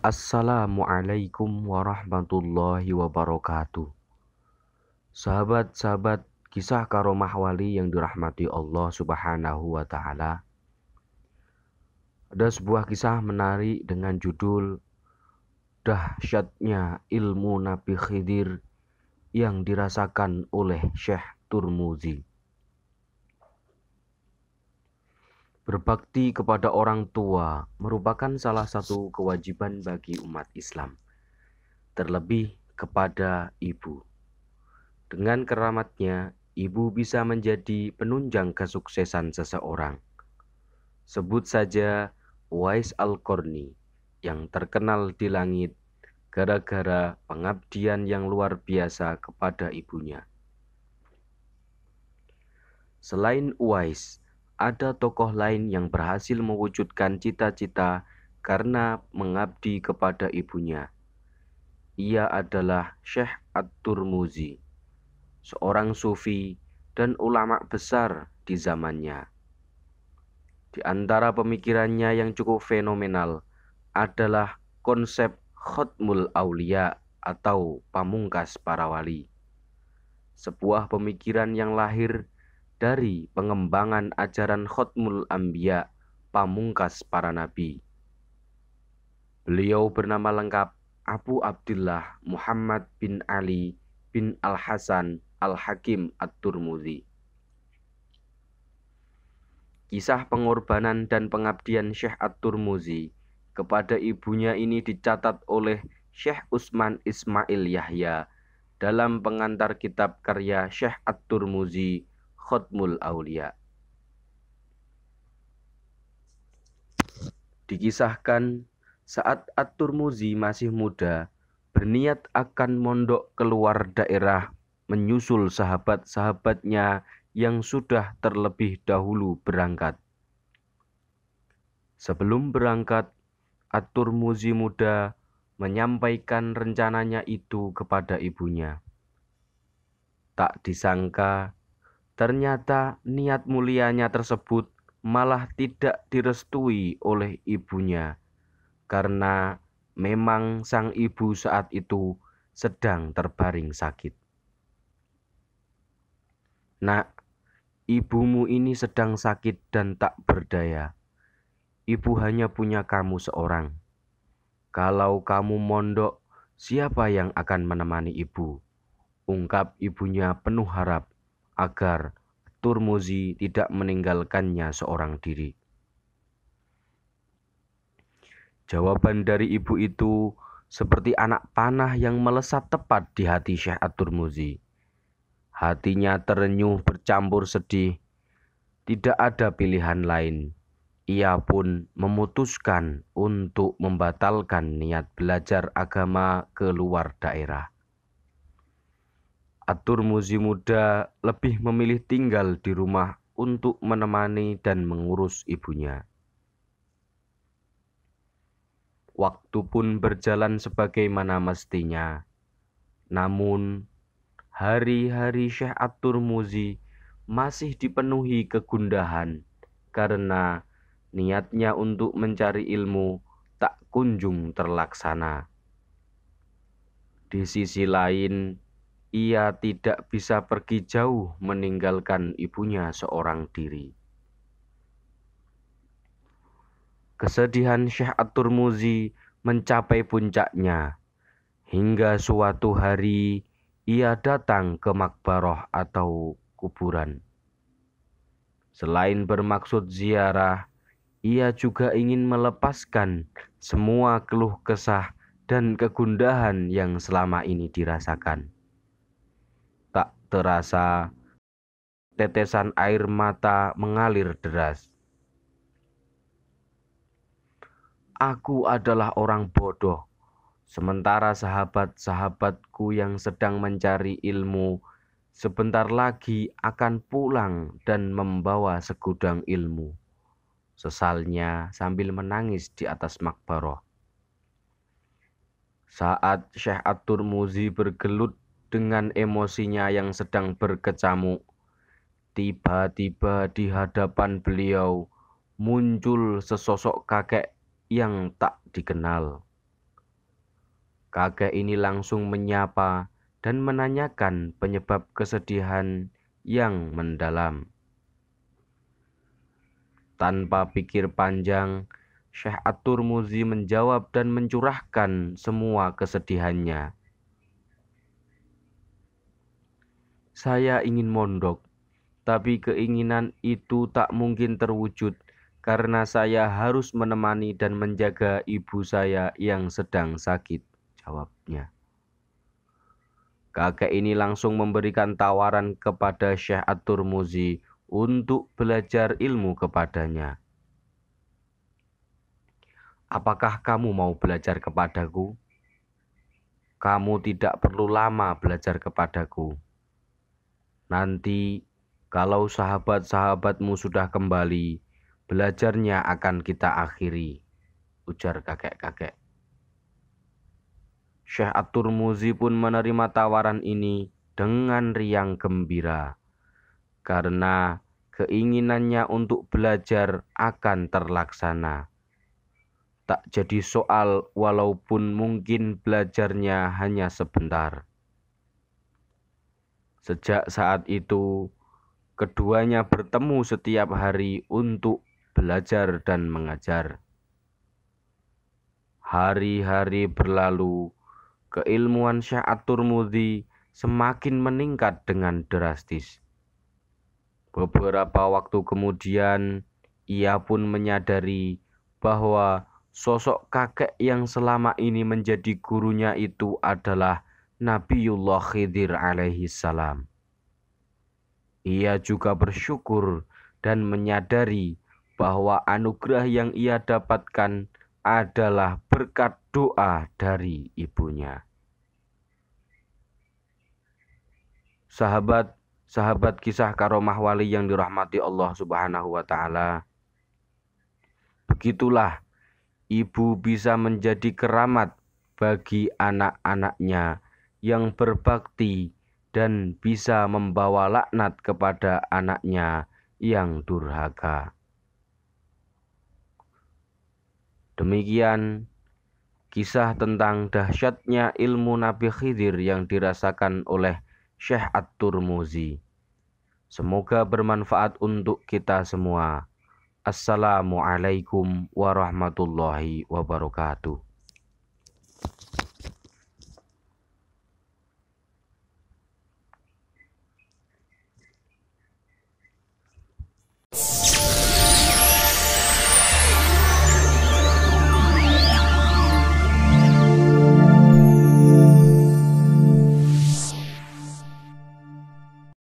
Assalamualaikum warahmatullahi wabarakatuh. Sahabat-sahabat kisah karomah wali yang dirahmati Allah Subhanahu wa Ta'ala. Ada sebuah kisah menarik dengan judul Dahsyatnya Ilmu Nabi Khidir yang dirasakan oleh Syekh Turmuzi. Berbakti kepada orang tua merupakan salah satu kewajiban bagi umat Islam, terlebih kepada ibu. Dengan keramatnya, ibu bisa menjadi penunjang kesuksesan seseorang. Sebut saja Uwais Al-Qarni yang terkenal di langit gara-gara pengabdian yang luar biasa kepada ibunya. Selain Uwais, ada tokoh lain yang berhasil mewujudkan cita-cita karena mengabdi kepada ibunya. Ia adalah Syekh At-Turmuzi, seorang sufi dan ulama besar di zamannya. Di antara pemikirannya yang cukup fenomenal adalah konsep Khatmul Aulia atau pamungkas para wali. Sebuah pemikiran yang lahir dari pengembangan ajaran Khatmul Anbiya, pamungkas para nabi. Beliau bernama lengkap Abu Abdullah Muhammad bin Ali bin Al-Hasan Al-Hakim At-Turmuzi. Kisah pengorbanan dan pengabdian Syekh At-Turmuzi kepada ibunya ini dicatat oleh Syekh Utsman Ismail Yahya dalam pengantar kitab karya Syekh At-Turmuzi Khatmul Aulia. Dikisahkan saat At-Turmuzi masih muda, berniat akan mondok keluar daerah menyusul sahabat-sahabatnya yang sudah terlebih dahulu berangkat. Sebelum berangkat, At-Turmuzi muda menyampaikan rencananya itu kepada ibunya. Tak disangka, ternyata niat mulianya tersebut malah tidak direstui oleh ibunya, karena memang sang ibu saat itu sedang terbaring sakit. Nak, ibumu ini sedang sakit dan tak berdaya. Ibu hanya punya kamu seorang. Kalau kamu mondok, siapa yang akan menemani ibu? Ungkap ibunya penuh harap agar Turmuzi tidak meninggalkannya seorang diri. Jawaban dari ibu itu seperti anak panah yang melesat tepat di hati Syekh At-Turmuzi. Hatinya terenyuh bercampur sedih. Tidak ada pilihan lain. Ia pun memutuskan untuk membatalkan niat belajar agama ke luar daerah. At-Turmuzi muda lebih memilih tinggal di rumah untuk menemani dan mengurus ibunya. Waktu pun berjalan sebagaimana mestinya. Namun, hari-hari Syekh At-Turmuzi masih dipenuhi kegundahan karena niatnya untuk mencari ilmu tak kunjung terlaksana. Di sisi lain, ia tidak bisa pergi jauh meninggalkan ibunya seorang diri. Kesedihan Syekh At-Turmuzi mencapai puncaknya hingga suatu hari ia datang ke makbarah atau kuburan. Selain bermaksud ziarah, ia juga ingin melepaskan semua keluh kesah dan kegundahan yang selama ini dirasakan. Tak terasa, tetesan air mata mengalir deras. Aku adalah orang bodoh, sementara sahabat-sahabatku yang sedang mencari ilmu sebentar lagi akan pulang dan membawa segudang ilmu. Sesalnya sambil menangis di atas makbarah. Saat Syekh At-Turmuzi bergelut dengan emosinya yang sedang berkecamuk, tiba-tiba di hadapan beliau muncul sesosok kakek yang tak dikenal. Kakek ini langsung menyapa dan menanyakan penyebab kesedihan yang mendalam. Tanpa pikir panjang, Syekh At-Tirmidzi menjawab dan mencurahkan semua kesedihannya. Saya ingin mondok, tapi keinginan itu tak mungkin terwujud karena saya harus menemani dan menjaga ibu saya yang sedang sakit, jawabnya. Kakek ini langsung memberikan tawaran kepada Syekh At-Tirmidzi untuk belajar ilmu kepadanya. Apakah kamu mau belajar kepadaku? Kamu tidak perlu lama belajar kepadaku. Nanti, kalau sahabat-sahabatmu sudah kembali, belajarnya akan kita akhiri, ujar kakek-kakek. Syekh At-Tirmidzi pun menerima tawaran ini dengan riang gembira, karena keinginannya untuk belajar akan terlaksana. Tak jadi soal walaupun mungkin belajarnya hanya sebentar. Sejak saat itu, keduanya bertemu setiap hari untuk belajar dan mengajar. Hari-hari berlalu, keilmuan Syekh At-Tirmidzi semakin meningkat dengan drastis. Beberapa waktu kemudian, ia pun menyadari bahwa sosok kakek yang selama ini menjadi gurunya itu adalah Nabiullah Khidir alaihi salam. Ia juga bersyukur dan menyadari bahwa anugerah yang ia dapatkan adalah berkat doa dari ibunya. Sahabat kisah karomah wali yang dirahmati Allah Subhanahu wa Ta'ala, begitulah ibu bisa menjadi keramat bagi anak-anaknya yang berbakti dan bisa membawa laknat kepada anaknya yang durhaka. Demikian kisah tentang dahsyatnya ilmu Nabi Khidir yang dirasakan oleh Syekh At-Tirmidzi. Semoga bermanfaat untuk kita semua. Assalamualaikum warahmatullahi wabarakatuh.